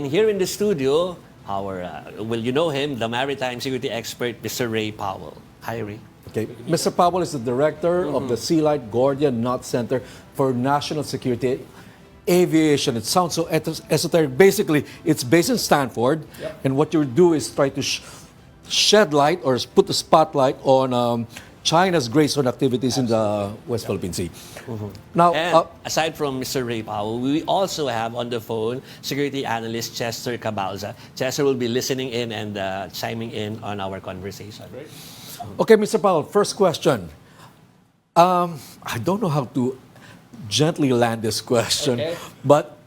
here in the studio, well, you know him, the maritime security expert, Mr. Ray Powell. Hi, Ray. Okay, Mr. Powell is the director of the Sea Light Gordian Knot Center for National Security Aviation. It sounds so esoteric. Basically, it's based in Stanford, and what you do is try to shed light or put the spotlight on China's gray zone activities in the West Philippine Sea. Now, And aside from Mr. Ray Powell, we also have on the phone security analyst Chester Cabalza. Chester will be listening in and chiming in on our conversation. Great. Okay, Mr. Powell, first question. I don't know how to gently land this question, but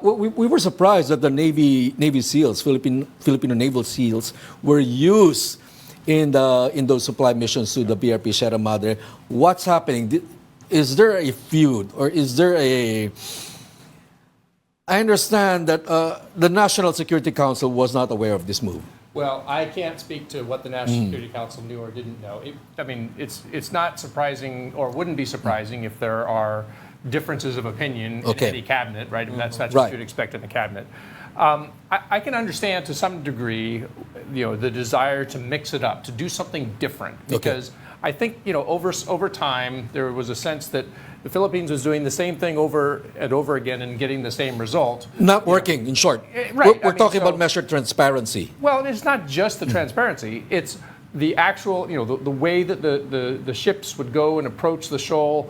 we were surprised that the Navy SEALs, Filipino Naval SEALs, were used in those supply missions to the BRP Sierra Madre. What's happening? Is there a feud, or is there a? I understand that the National Security Council was not aware of this move. Well, I can't speak to what the National Security Council knew or didn't know. It's not surprising, or wouldn't be surprising, if there are differences of opinion in any cabinet, right? I mean, that's what you'd expect in a cabinet. I can understand to some degree, the desire to mix it up, to do something different, because I think, over time there was a sense that the Philippines was doing the same thing over and over again and getting the same result. Not working, in short. Right. We're talking about measured transparency. Well, it's not just the transparency. It's the actual, the way that the ships would go and approach the shoal,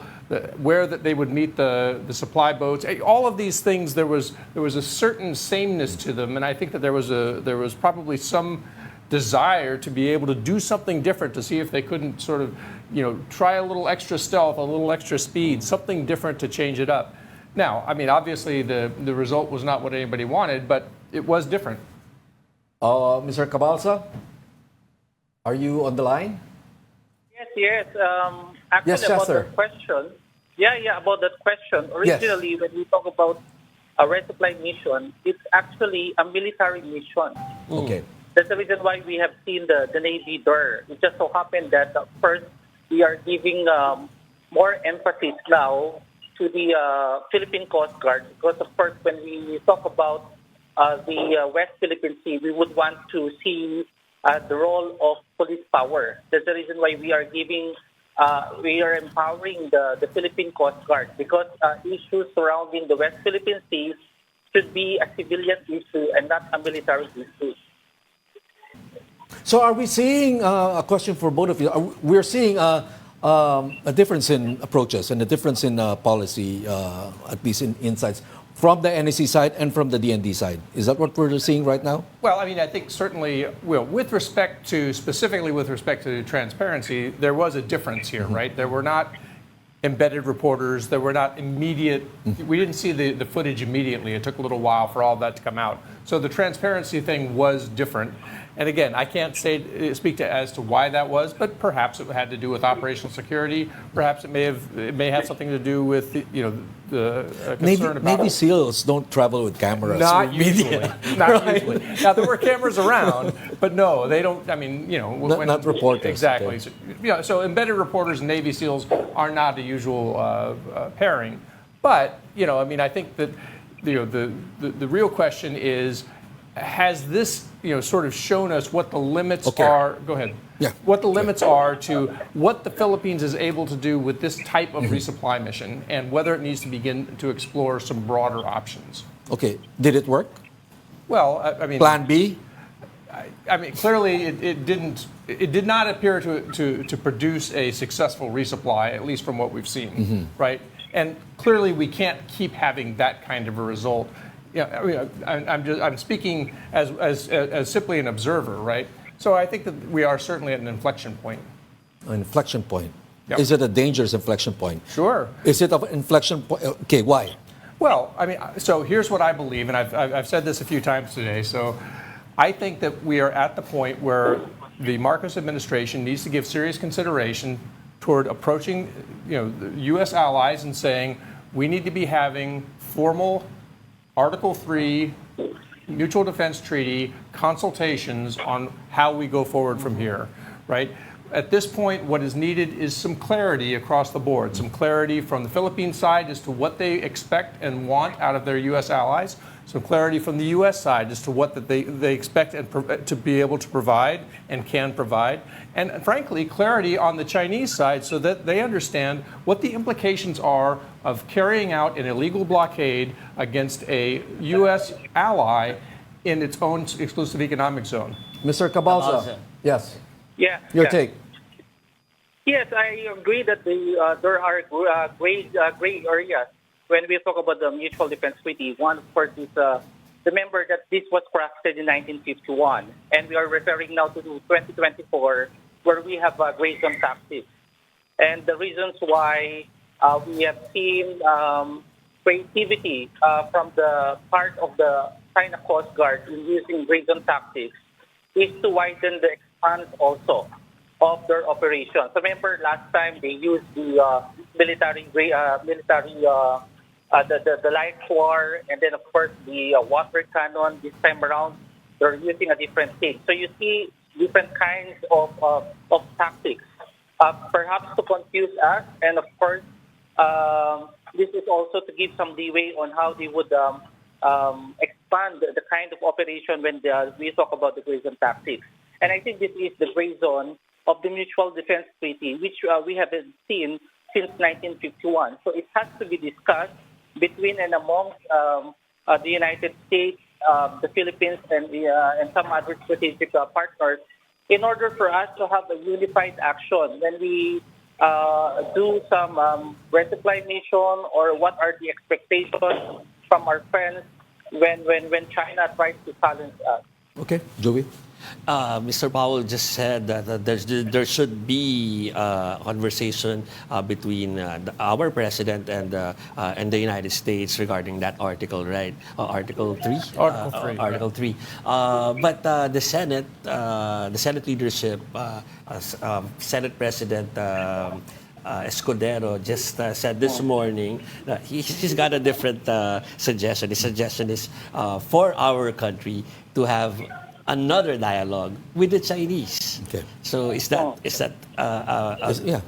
where that they would meet the supply boats. All of these things, there was a certain sameness to them, and I think that there was probably some desire to be able to do something different, to see if they couldn't sort of, try a little extra stealth, a little extra speed, something different to change it up. Now, I mean, obviously the result was not what anybody wanted, but it was different. Mr. Cabalza, are you on the line? Yes. Actually, Yes, about Chester. that question. Yeah, about that question. Originally, when we talk about a resupply mission, it's actually a military mission. Okay. That's the reason why we have seen the Navy there. It just so happened that first we are giving more emphasis now to the Philippine Coast Guard, because of course when we talk about the West Philippine Sea, we would want to see the role of police power. That's the reason why we are empowering the Philippine Coast Guard, because issues surrounding the West Philippine Sea should be a civilian issue and not a military issue. So are we seeing a question for both of you? We're seeing a difference in approaches and a difference in policy, at least in insights, from the NAC side and from the DND side. Is that what we're seeing right now? Well, I mean, I think certainly, specifically with respect to transparency, there was a difference here, right? There were not embedded reporters. There were not immediate, we didn't see the footage immediately. It took a little while for all that to come out. So the transparency thing was different. And again, I can't speak as to why that was, but perhaps it had to do with operational security. Perhaps it may have something to do with the concern about Navy SEALs don't travel with cameras. Not usually. Not usually. Now there were cameras around, but no, they don't. I mean, not reporters. Exactly. Okay. So embedded reporters and Navy SEALs are not a usual pairing. But I think that the real question is, has this sort of shown us what the limits are? Go ahead. Yeah. What the limits are to what the Philippines is able to do with this type of resupply mission, and whether it needs to begin to explore some broader options. Okay. Did it work? Well, I mean, Plan B? I mean, clearly it didn't. It did not appear to produce a successful resupply, at least from what we've seen, right? And clearly we can't keep having that kind of a result. I'm speaking as simply an observer, right? So I think that we are certainly at an inflection point. An inflection point. Yep. Is it a dangerous inflection point? Sure. Is it an inflection point? Okay, why? Well, I mean, so here's what I believe, and I've said this a few times today. So I think that we are at the point where the Marcos administration needs to give serious consideration toward approaching, the U.S. allies and saying we need to be having formal Article 3 Mutual Defense Treaty consultations on how we go forward from here, right? at this point, what is needed is some clarity across the board, some clarity from the Philippine side as to what they expect and want out of their U.S. allies, some clarity from the U.S. side as to what that they expect and to be able to provide and can provide, and frankly, clarity on the Chinese side so that they understand what the implications are of carrying out an illegal blockade against a U.S. ally in its own exclusive economic zone. Mr. Cabalza. Yes. Yeah. Your yeah. take. Yes, I agree that there are gray areas when we talk about the Mutual Defense Treaty. One, of course, is remember that this was crafted in 1951, and we are referring now to 2024, where we have gray zone tactics. And the reasons why we have seen creativity from the part of the China Coast Guard in using gray zone tactics is to widen the expanse also of their operations. So remember, last time they used the the light war, and then of course the water cannon. This time around, they're using a different thing. So you see different kinds of tactics, perhaps to confuse us, and of course, this is also to give some leeway on how they would expand the kind of operation when we talk about the gray zone tactics. And I think this is the gray zone of the Mutual Defense Treaty, which we haven't seen since 1951. So it has to be discussed between and among the United States, the Philippines, and some other strategic partners in order for us to have a unified action when we do some resupply mission, or what are the expectations from our friends when China tries to challenge us. Okay, Joey. Mr. Powell just said that there should be a conversation between our president and the United States regarding that article, right? Article 3? Article 3. But the Senate leadership, Senate President Escudero just said this morning that he's got a different suggestion. His suggestion is for our country to have another dialogue with the Chinese. Okay. So is that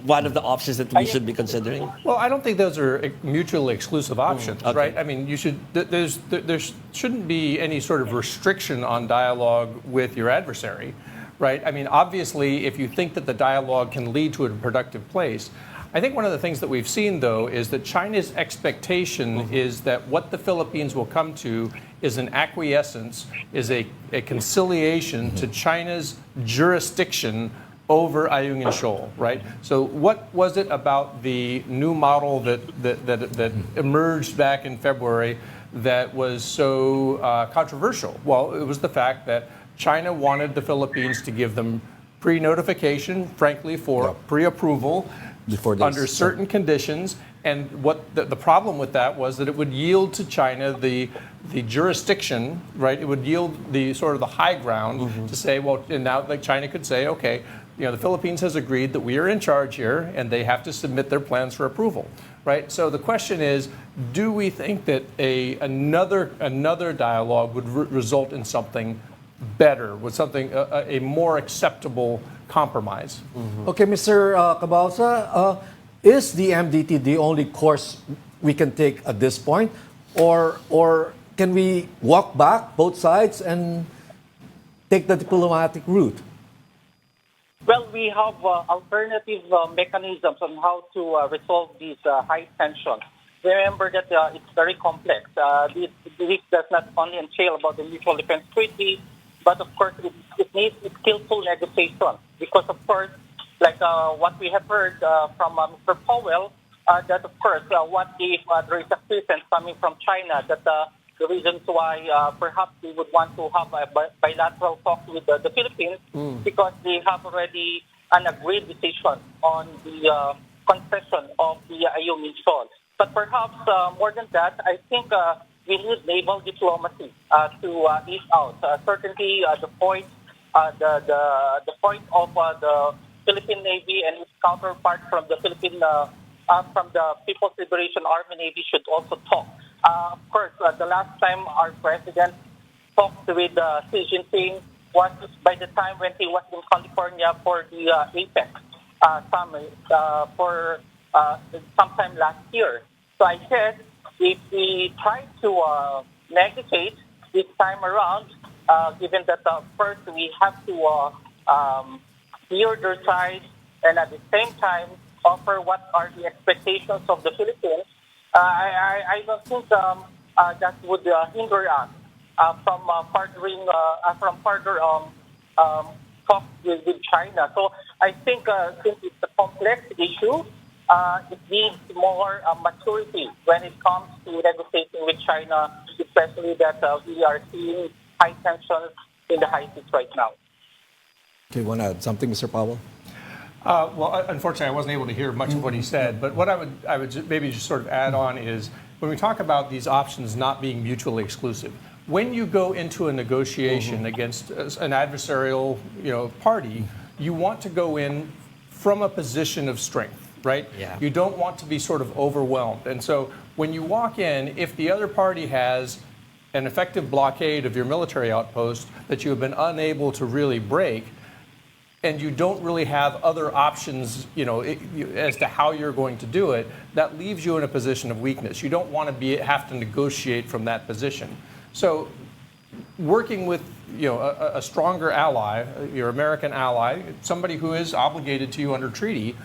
one of the options that we should be considering? Well, I don't think those are mutually exclusive options, okay. right? I mean, there shouldn't be any sort of restriction on dialogue with your adversary, right? I mean, obviously, if you think that the dialogue can lead to a productive place, I think one of the things that we've seen, though, is that China's expectation is that what the Philippines will come to is an acquiescence, is a conciliation to China's jurisdiction over Ayungin Shoal, right? So what was it about the new model that emerged back in February that was so controversial? Well, it was the fact that China wanted the Philippines to give them pre-notification, frankly, for pre-approval, under certain conditions, and what the problem with that was that it would yield to China the jurisdiction, right? It would yield the sort of the high ground to say, well, and now like China could say, okay, the Philippines has agreed that we are in charge here, and they have to submit their plans for approval, right? So the question is, do we think that another dialogue would result in something better, with something a more acceptable compromise? Okay, Mr. Cabalza, is the MDT the only course we can take at this point, or can we walk back both sides and take the diplomatic route? Well, we have alternative mechanisms on how to resolve these high tensions. Remember that it's very complex. This does not only entail about the Mutual Defense Treaty, but of course it needs skillful negotiation. Because of course, like what we have heard from Mr. Powell, that of course, what if there is assistance coming from China, that the reasons why perhaps we would want to have a bilateral talk with the Philippines, because they have already an agreed decision on the concession of the Ayungin Shoal. But perhaps more than that, I think we need naval diplomacy to ease out. Certainly, the point of the Philippine Navy and its counterpart from the from the People's Liberation Army Navy should also talk. Of course, the last time our president talked with Xi Jinping, was by the time when he was in California for the APEC summit for sometime last year. So I said, if we try to negotiate this time around, given that first we have to hear their side and at the same time offer what are the expectations of the Philippines, I don't think that would hinder us from further talks with China. So I think since it's a complex issue, it needs more maturity when it comes to negotiating with China, especially that we are seeing high tensions in the high seas right now. Okay, want to add something, Mr. Powell? Well, unfortunately, I wasn't able to hear much of what he said. But what I would maybe just sort of add on is when we talk about these options not being mutually exclusive, when you go into a negotiation against an adversarial, party, you want to go in from a position of strength, right? Yeah. You don't want to be sort of overwhelmed. And so when you walk in, if the other party has an effective blockade of your military outpost that you have been unable to really break, and you don't really have other options, as to how you're going to do it, that leaves you in a position of weakness. You don't want to have to negotiate from that position. So working with, a stronger ally, your American ally, somebody who is obligated to you under treaty,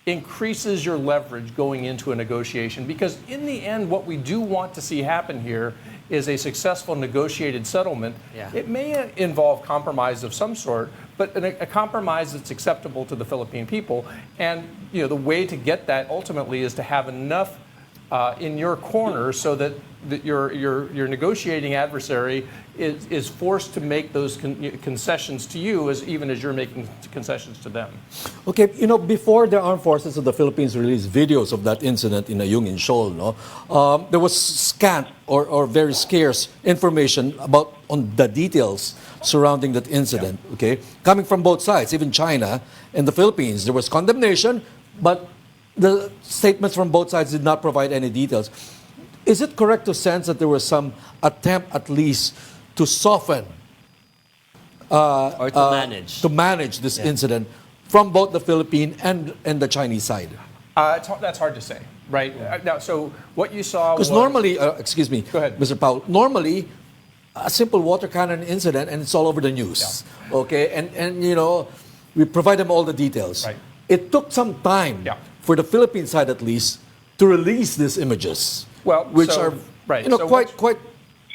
increases your leverage going into a negotiation. Because in the end, what we do want to see happen here is a successful negotiated settlement. Yeah. It may involve compromise of some sort, but a compromise that's acceptable to the Philippine people. And the way to get that ultimately is to have enough in your corner so that your negotiating adversary is forced to make those concessions to you even as you're making concessions to them. Okay, before the armed forces of the Philippines released videos of that incident in Ayungin Shoal, there was scant or very scarce information on the details surrounding that incident. Yeah. Okay, coming from both sides, even China and the Philippines, there was condemnation, but the statements from both sides did not provide any details. Is it correct to sense that there was some attempt, at least, to soften or to manage this incident from both the Philippine and the Chinese side? That's hard to say, right? Now, so what you saw was... Because normally, excuse me, Go ahead. Mr. Powell, normally a simple water cannon incident and it's all over the news. Yeah. Okay, and we provide them all the details. Right. It took some time for the Philippine side, at least, to release these images, which are quite.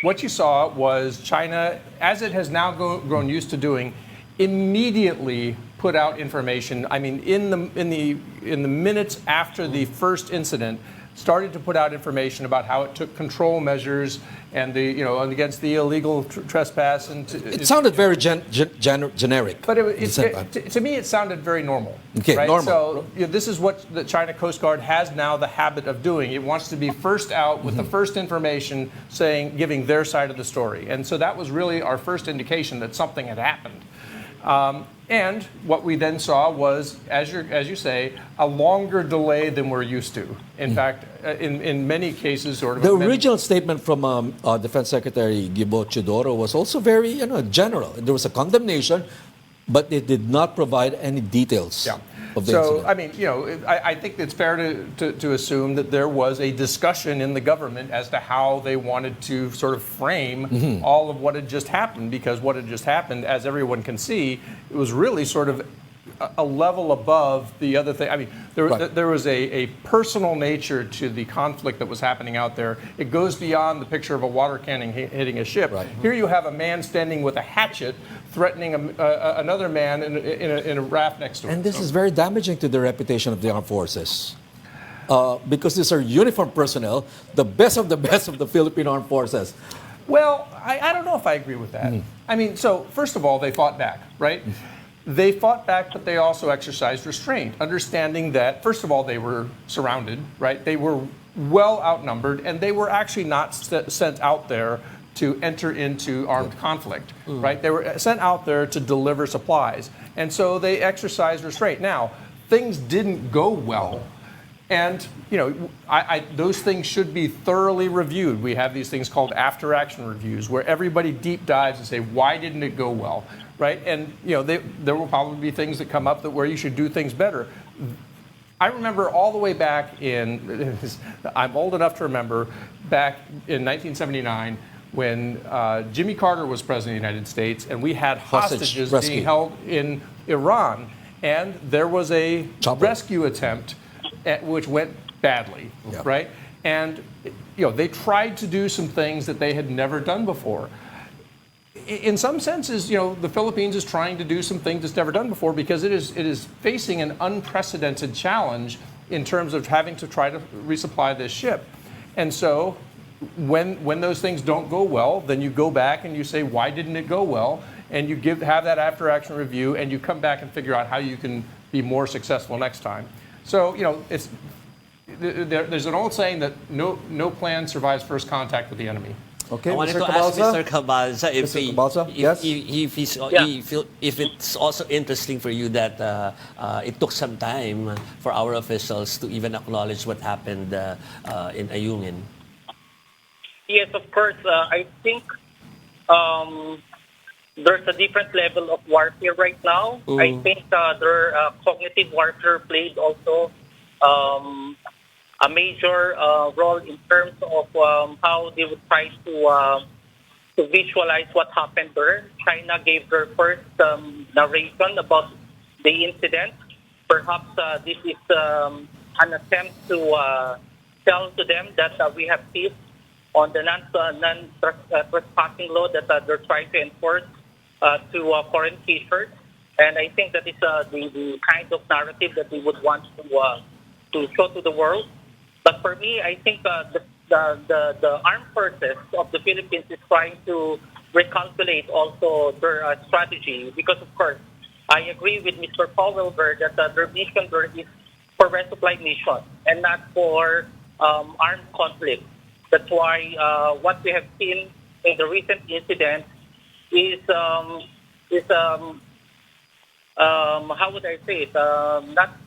What you saw was China, as it has now grown used to doing, immediately put out information. I mean, in the minutes after the first incident, started to put out information about how it took control measures and against the illegal trespass. And it sounded very generic. But to me, it sounded very normal. Okay, right? normal. So this is what the China Coast Guard has now the habit of doing. It wants to be first out with the first information, giving their side of the story. And so that was really our first indication that something had happened. And what we then saw was, as you say, a longer delay than we're used to. In fact, in many cases, the original statement from Defense Secretary Gibo Chidoro was also very, general. There was a condemnation, but it did not provide any details. Yeah. Of the incident. I mean, I think it's fair to assume that there was a discussion in the government as to how they wanted to sort of frame all of what had just happened, because what had just happened, as everyone can see, it was really sort of a level above the other thing. I mean, there was a personal nature to the conflict that was happening out there. It goes beyond the picture of a water cannon hitting a ship. Right. Here you have a man standing with a hatchet threatening another man in a raft next to him. And this is very damaging to the reputation of the armed forces. Because these are uniformed personnel, the best of the Philippine armed forces. Well, I don't know if I agree with that. I mean, so first of all, they fought back, right? They fought back, but they also exercised restraint, understanding that, first of all, they were surrounded, right? They were well outnumbered, and they were actually not sent out there to enter into armed conflict, right? They were sent out there to deliver supplies. And so they exercised restraint. Now, things didn't go well. And those things should be thoroughly reviewed. We have these things called after-action reviews, where everybody deep dives and say, why didn't it go well, right? And there will probably be things that come up where you should do things better. I remember all the way back I'm old enough to remember back in 1979 when Jimmy Carter was president of the United States, and we had hostages being held in Iran, and there was a rescue attempt which went badly, right? And they tried to do some things that they had never done before. In some senses, the Philippines is trying to do some things it's never done before because it is facing an unprecedented challenge in terms of having to try to resupply this ship. And so when those things don't go well, then you go back and you say, why didn't it go well? And you have that after-action review, and you come back and figure out how you can be more successful next time. So, there's an old saying that no plan survives first contact with the enemy. Okay, I wanted Mr. to ask Cabalza? Mr. Cabalza if it's also interesting for you that it took some time for our officials to even acknowledge what happened in Ayungin. Yes, of course. I think there's a different level of warfare right now. I think their cognitive warfare played also a major role in terms of how they would try to visualize what happened there. China gave their first narration about the incident. Perhaps this is an attempt to tell to them that we have peace on the non-trespassing law that they're trying to enforce to foreign fishers. And I think that is the kind of narrative that we would want to show to the world. But for me, I think the armed forces of the Philippines is trying to recalculate also their strategy because, of course, I agree with Mr. Powell there that their mission there is for resupply mission and not for armed conflict. That's why what we have seen in the recent incident is how would I say it? Not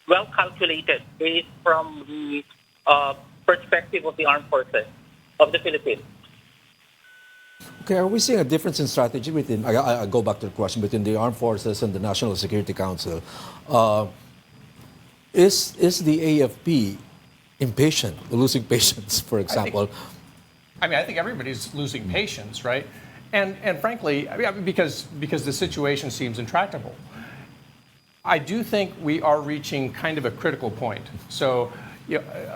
well calculated based from the perspective of the armed forces of the Philippines. Okay, are we seeing a difference in strategy within, I go back to the question, between the armed forces and the National Security Council? Is the AFP impatient, losing patience, for example? I think everybody's losing patience, right? And frankly, because the situation seems intractable. I do think we are reaching kind of a critical point. So,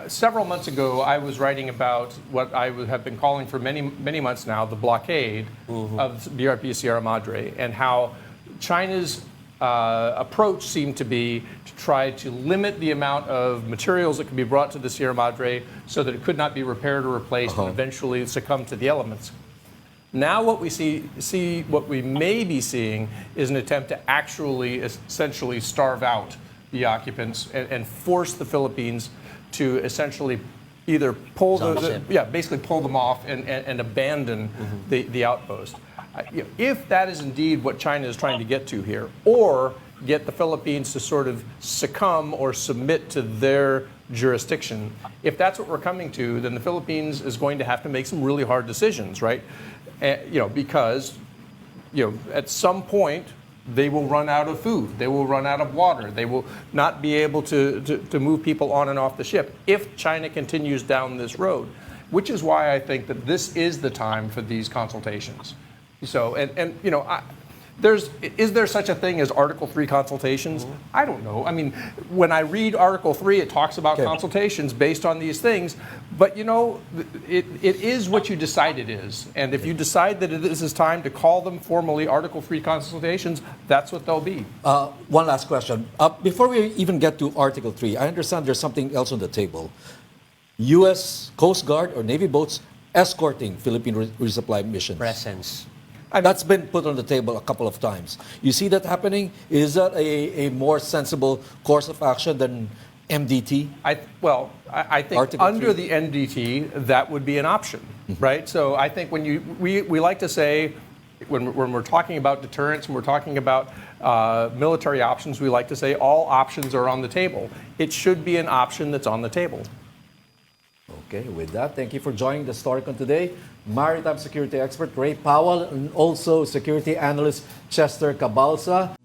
several months ago, I was writing about what I have been calling for many months now, the blockade of BRP Sierra Madre, and how China's approach seemed to be to try to limit the amount of materials that could be brought to the Sierra Madre so that it could not be repaired or replaced and eventually succumb to the elements. Now what we what we may be seeing is an attempt to actually essentially starve out the occupants and force the Philippines to essentially either pull basically pull them off and abandon the outpost. If that is indeed what China is trying to get to here, or get the Philippines to sort of succumb or submit to their jurisdiction, if that's what we're coming to, then the Philippines is going to have to make some really hard decisions, right? Because at some point they will run out of food, they will run out of water, they will not be able to move people on and off the ship if China continues down this road, which is why I think that this is the time for these consultations. So, is there such a thing as Article 3 consultations? I don't know. I mean, when I read Article 3, it talks about consultations based on these things. But, it is what you decide it is. And if you decide that this is time to call them formally Article 3 consultations, that's what they'll be. One last question. Before we even get to Article 3, I understand there's something else on the table. U.S. Coast Guard or Navy boats escorting Philippine resupply missions. Presence. That's been put on the table a couple of times. You see that happening? Is that a more sensible course of action than MDT? I think Article under 3. the MDT, that would be an option, right? So I think when we like to say, When we're talking about deterrence and we're talking about military options, we like to say all options are on the table. It should be an option that's on the table. Okay, with that, thank you for joining the Storycon today. Maritime security expert Ray Powell and also security analyst Chester Cabalza.